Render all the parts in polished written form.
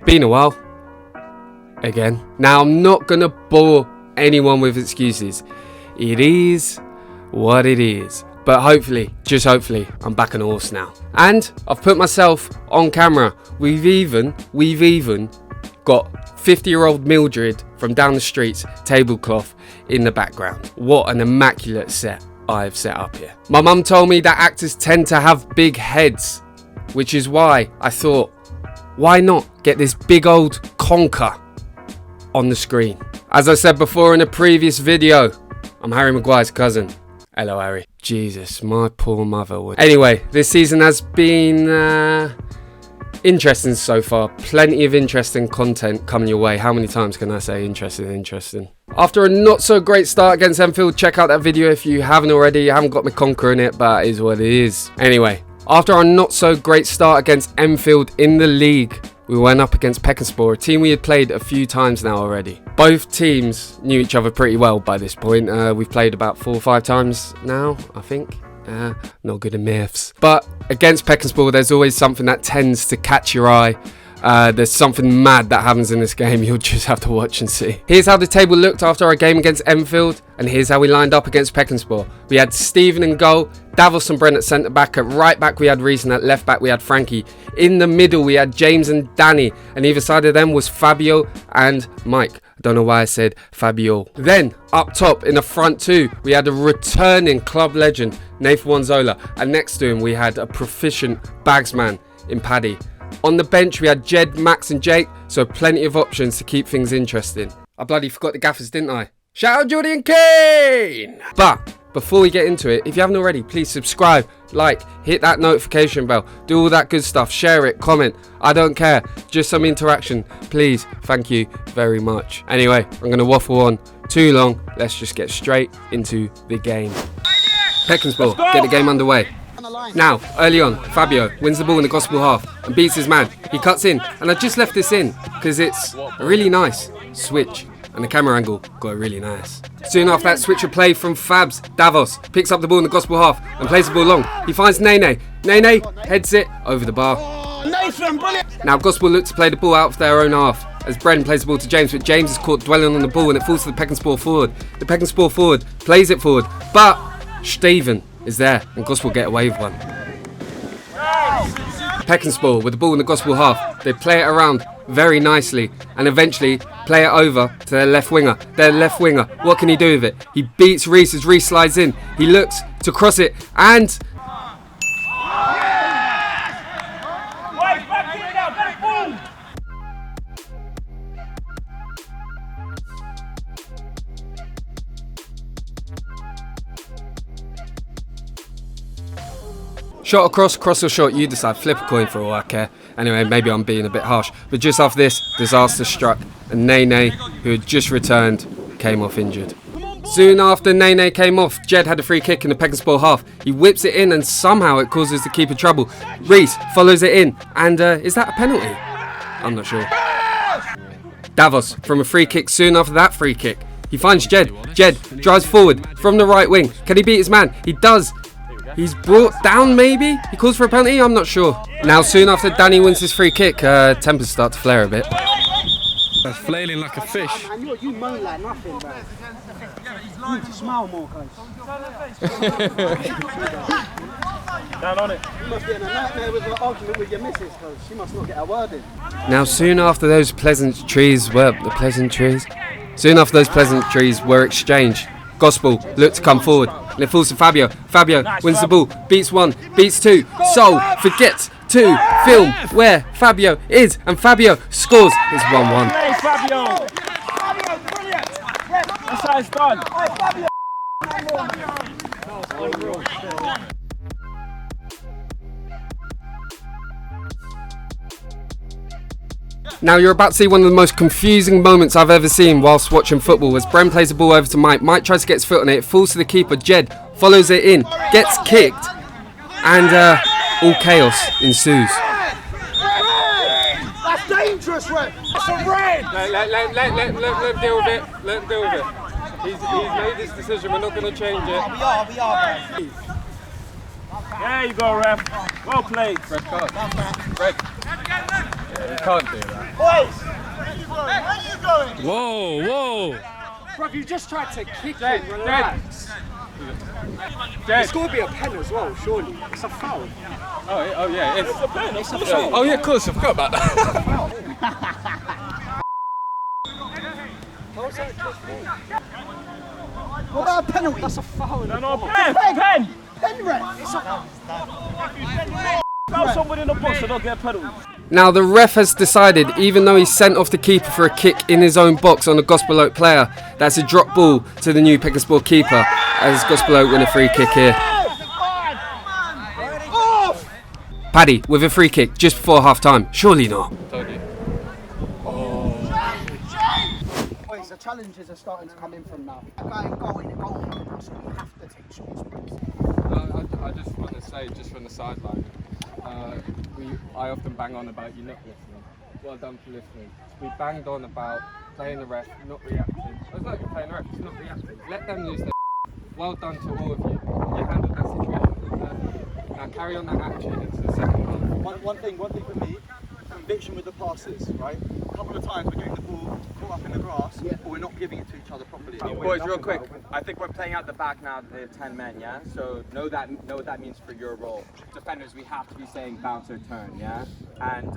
Been a while. Again. Now, I'm not going to bore anyone with excuses. It is what it is. But hopefully, just hopefully, I'm back on the horse now. And I've put myself on camera. We've even got 50-year-old Mildred from down the street's tablecloth in the background. What an immaculate set I've set up here. My mum told me that actors tend to have big heads, which is why I thought, why not get this big old conker on the screen? As I said before in a previous video, I'm Harry Maguire's cousin. Hello, Harry. Jesus, my poor mother. Anyway, this season has been interesting so far. Plenty of interesting content coming your way. How many times can I say interesting? After a not so great start against Enfield, check out that video if you haven't already. I haven't got my conker in it, but it is what it is. Anyway, after our not so great start against Enfield in the league, we went up against Pekunspor, a team we had played a few times now already. Both teams knew each other pretty well by this point. We've played about 4 or 5 times now, I think. Not good at maths. But against Pekunspor, there's always something that tends to catch your eye. There's something mad that happens in this game. You'll just have to watch and see. Here's how the table looked after our game against Enfield, and here's how we lined up against Pekunspor. We had Stephen in goal, Davos and Brent at centre back. At right back we had Reese, and at left back we had Frankie. In the middle we had James and Danny, and either side of them was Fabio and Mike. I don't know why I said Fabio. Then up top in the front two we had a returning club legend, Nathan Wanzola, and next to him we had a proficient bagsman in Paddy. On the bench we had Jed, Max and Jake, so plenty of options to keep things interesting. I bloody forgot the gaffers, didn't I? Shout out Jordy and Kane! But before we get into it, if you haven't already, please subscribe, like, hit that notification bell, do all that good stuff, share it, comment, I don't care, just some interaction, please, thank you very much. Anyway, I'm going to waffle on too long, let's just get straight into the game. Pekunspor, get the game underway. Now, early on, Fabio wins the ball in the gospel half and beats his man. He cuts in, and I just left this in because it's a really nice switch and the camera angle got really nice. Soon after that switch of play from Fabs, Davos picks up the ball in the gospel half and plays the ball long. He finds Nene. Nene heads it over the bar. Now Gospel look to play the ball out of their own half as Bren plays the ball to James, but James is caught dwelling on the ball and it falls to the Pekunspor forward. The Pekunspor forward plays it forward, but Stephen is there and Gospel get away with one. Pekunspor with the ball in the Gospel half. They play it around very nicely and eventually play it over to their left winger. Their left winger, what can he do with it? He beats Reese as Reese slides in. He looks to cross it and... Shot across, cross or shot, you decide. Flip a coin for all I care. Anyway, maybe I'm being a bit harsh. But just after this, disaster struck. And Nene, who had just returned, came off injured. Soon after Nene came off, Jed had a free kick in the Pekunspor half. He whips it in and somehow it causes the keeper trouble. Reese follows it in. And is that a penalty? I'm not sure. Davos from a free kick soon after that free kick. He finds Jed. Jed drives forward from the right wing. Can he beat his man? He does. He's brought down maybe? He calls for a penalty? I'm not sure. Now soon after Danny wins his free kick, tempers start to flare a bit. That's flailing like a fish. You moan like nothing, bro. You need to smile more, guys. Down on it. You must be in a nightmare with an argument with your missus, because she must not get a word in. Now soon after those pleasantries were exchanged, Gospel looked to come forward. And it falls to Fabio. Fabio wins the ball, beats one, beats two. Sol forgets to film where Fabio is, and Fabio scores. It's 1-1. Hey, Fabio! Brilliant! That's how it's done. Now you're about to see one of the most confusing moments I've ever seen whilst watching football as Bren plays the ball over to Mike. Mike tries to get his foot on it, it falls to the keeper. Jed follows it in, gets kicked, and all chaos ensues. That's dangerous, Red. It's a red! Let him deal with it. Let him deal with it. He's made this decision, we're not going to change it. We are, guys. There you go, ref. Well played. Red card. Red. Yeah, you can't do that. Boys! Where are you going? Whoa, whoa. Bro, you just tried to kick him, relax. It's got to be a pen as well, surely. It's a foul. Oh yeah, it's It's a pen. It's a foul. Oh yeah, of course, I forgot about that. How is that a kick? What about a penalty? That's a foul. No, pen! Pen ref! It's a foul. Foul someone in the box and they'll get a penalty. Now the ref has decided, even though he sent off the keeper for a kick in his own box on a Gospel Oak player, that's a drop ball to the new Pekunspor keeper, as Gospel Oak win a free kick here. Off! Paddy with a free kick just before half time. Surely not. Boys, the challenges are starting to come in from now. A guy going, so you have to take shots. I just want to say, just from the sideline, I often bang on about you not listening. Well done for listening. We banged on about playing the ref, not reacting. It's not you're playing the ref, it's not reacting. Let them lose their well done to all of you. You handled that situation. Now carry on that action into the second half. One thing for me, conviction with the passes, right? A couple of times we're getting the ball caught up in the grass, but we're not giving it to each other properly. Boys, real quick, I think we're playing out the back now, the 10 men, yeah? So know what that means for your role. Defenders, we have to be saying bounce or turn, yeah? And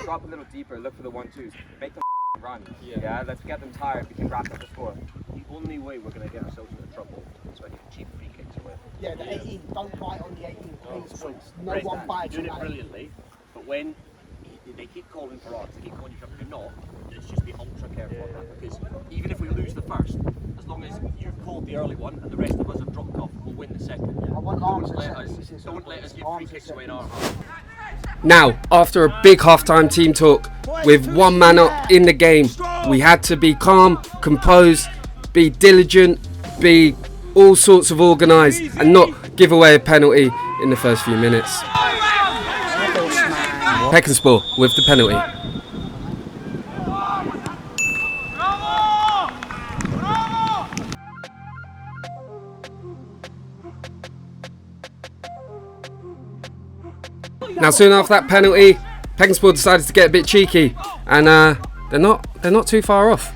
drop a little deeper, look for the 1-2s, make them run, yeah? Let's get them tired, we can wrap up the score. The only way we're going to get ourselves into trouble is by getting cheap free kicks away. Yeah, the 18, don't bite on the 18 please, boys. No Right, one bites you're on doing it that. brilliantly, but when they keep calling for odds, they keep calling you trouble, you're not, let's just be ultra careful on that, because even if we lose the first, as long as you've called the early one and the rest of us have dropped off, we'll win the second. I want arms at set pieces. Don't let us give free kicks away in our Now, after a big half-time team talk, with one man up in the game, we had to be calm, composed, be diligent, be all sorts of organised, and not give away a penalty in the first few minutes. Pekunspor with the penalty. Now soon after that penalty, Pekunspor decided to get a bit cheeky, and they're not too far off.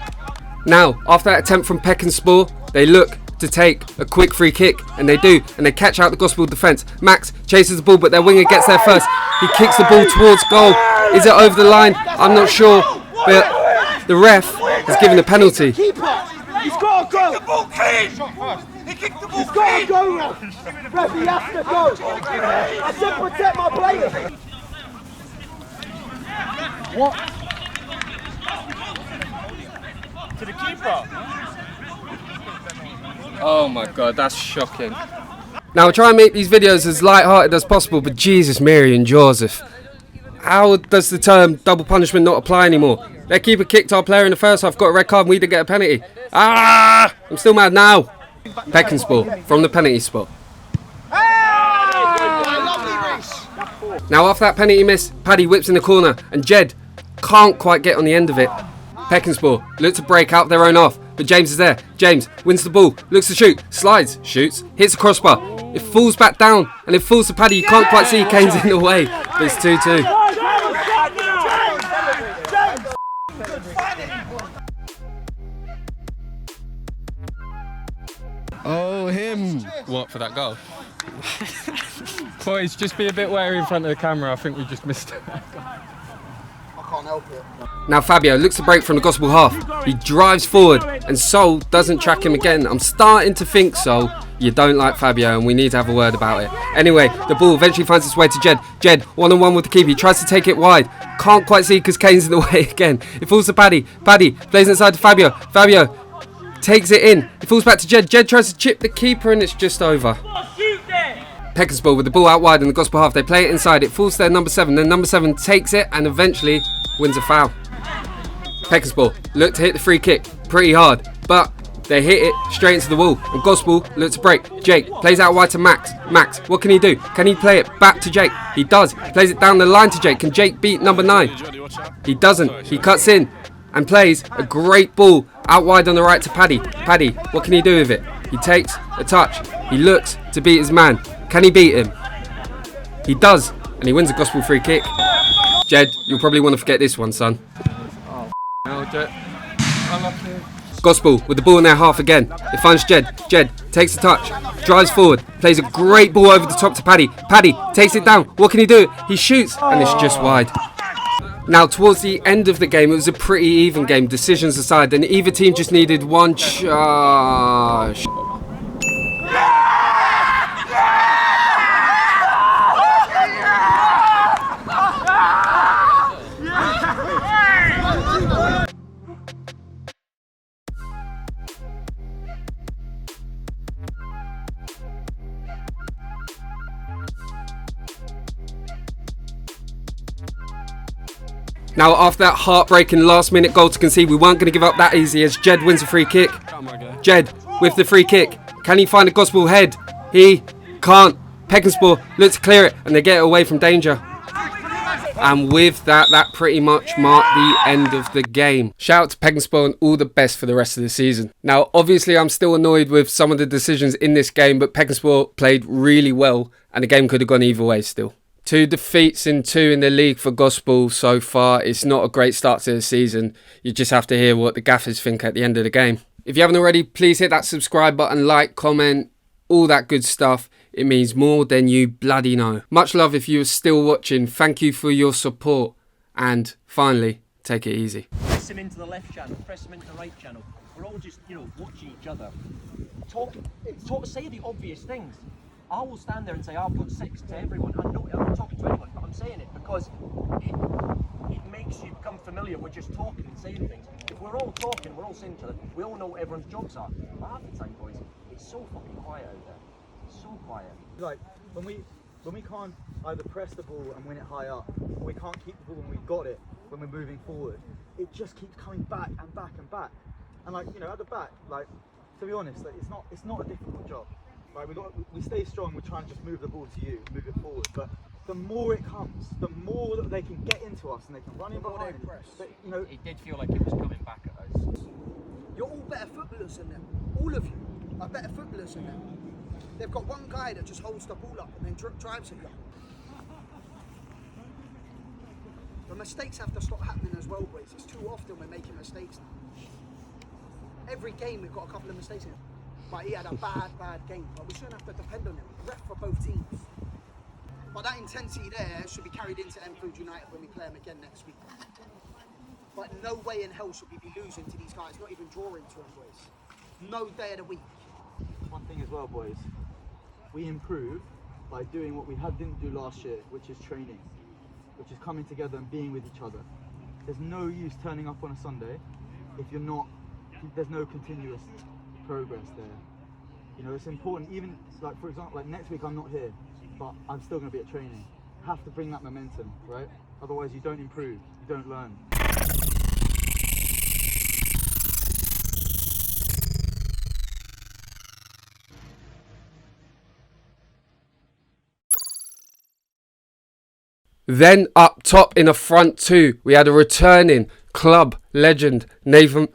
Now, after that attempt from Pekunspor, they look to take a quick free kick, and they do, and they catch out the Gospel defence. Max chases the ball, but their winger gets there first. He kicks the ball towards goal. Is it over the line? I'm not sure, but the ref has given a penalty. Keeper! He's got to go! He's got to go, ref! Ref, he has to go! I said protect my players! What? To the keeper. Oh my god, that's shocking. Now I try and make these videos as light-hearted as possible, but Jesus, Mary and Joseph. How does the term double punishment not apply anymore? Their keeper kicked our player in the first half, got a red card and we didn't get a penalty. Ah! I'm still mad now. Pekunspor from the penalty spot. Now after that penalty miss, Paddy whips in the corner and Jed can't quite get on the end of it. Pekunspor look to break out their own half, but James is there. James wins the ball, looks to shoot, slides, shoots, hits the crossbar. It falls back down and it falls to Paddy. You can't quite see Kane's in the way, but it's 2-2. Oh, him. What, for that goal? Boys, just be a bit wary in front of the camera. I think we just missed it. I can't help it. Now Fabio looks to break from the Gospel half. He drives forward and Sol doesn't track him again. I'm starting to think, Sol, you don't like Fabio and we need to have a word about it. Anyway, the ball eventually finds its way to Jed. Jed, one-on-one with the keeper. He tries to take it wide. Can't quite see because Kane's in the way again. It falls to Paddy. Paddy plays inside to Fabio. Fabio takes it in. It falls back to Jed. Jed tries to chip the keeper and it's just over. Pekunspor with the ball out wide in the Gospel half. They play it inside. It falls to their number 7. Then number 7 takes it and eventually wins a foul. Pekunspor look to hit the free kick pretty hard, but they hit it straight into the wall. And Gospel look to break. Jake plays out wide to Max. Max, what can he do? Can he play it back to Jake? He does. He plays it down the line to Jake. Can Jake beat number 9? He doesn't. He cuts in and plays a great ball out wide on the right to Paddy. Paddy, what can he do with it? He takes a touch. He looks to beat his man. Can he beat him? He does, and he wins a Gospel free kick. Jed, you'll probably want to forget this one, son. Oh, Jed. Unlucky. Gospel with the ball in their half again. It finds Jed. Jed takes the touch, drives forward, plays a great ball over the top to Paddy. Paddy takes it down. What can he do? He shoots, and it's just wide. Now, towards the end of the game, it was a pretty even game, decisions aside, and either team just needed one charge. Now, after that heartbreaking last-minute goal to concede, we weren't going to give up that easy as Jed wins a free kick. Jed with the free kick. Can he find a Gospel head? He can't. Pekunspor looks to clear it, and they get it away from danger. And with that, that pretty much marked the end of the game. Shout out to Pekunspor and all the best for the rest of the season. Now, obviously, I'm still annoyed with some of the decisions in this game, but Pekunspor played really well, and the game could have gone either way still. 2 defeats in 2 in the league for Gospel so far. It's not a great start to the season. You just have to hear what the gaffers think at the end of the game. If you haven't already, please hit that subscribe button, like, comment, all that good stuff. It means more than you bloody know. Much love if you're still watching. Thank you for your support. And finally, take it easy. Press him into the left channel, press him into the right channel. We're all just, watching each other. Talk, say the obvious things. I will stand there and say, I've got 6 to everyone. I'm not talking to anyone, but I'm saying it because it makes you become familiar with just talking and saying things. If we're all talking, we're all saying to each other, we all know what everyone's jobs are. Half the time, boys, it's so fucking quiet out there. It's so quiet. Like, when we can't either press the ball and win it high up, or we can't keep the ball when we've got it, when we're moving forward, it just keeps coming back and back and back. And like, at the back, like, to be honest, like, it's not a difficult job. Right, we stay strong, we're trying to just move the ball to you, move it forward, but the more it comes, the more that they can get into us and they can run in behind. But, it did feel like it was coming back at us. You're all better footballers than them. All of you are better footballers than them. They've got one guy that just holds the ball up and then drives it up. The mistakes have to stop happening as well, boys. It's too often we're making mistakes now. Every game we've got a couple of mistakes in it. But he had a bad game. But we shouldn't have to depend on him. Ref for both teams. But that intensity there should be carried into Enfield United when we play them again next week. But no way in hell should we be losing to these guys, not even drawing to them, boys. No day of the week. one thing as well, boys, we improve by doing what we didn't do last year, which is training, which is coming together and being with each other. There's no use turning up on a Sunday if there's no continuous progress there. You know, it's important, even like, for example, like next week I'm not here, but I'm still going to be at training. Have to bring that momentum, right? Otherwise you don't improve, you don't learn. Then up top in a front two, we had a returning club legend, Nathan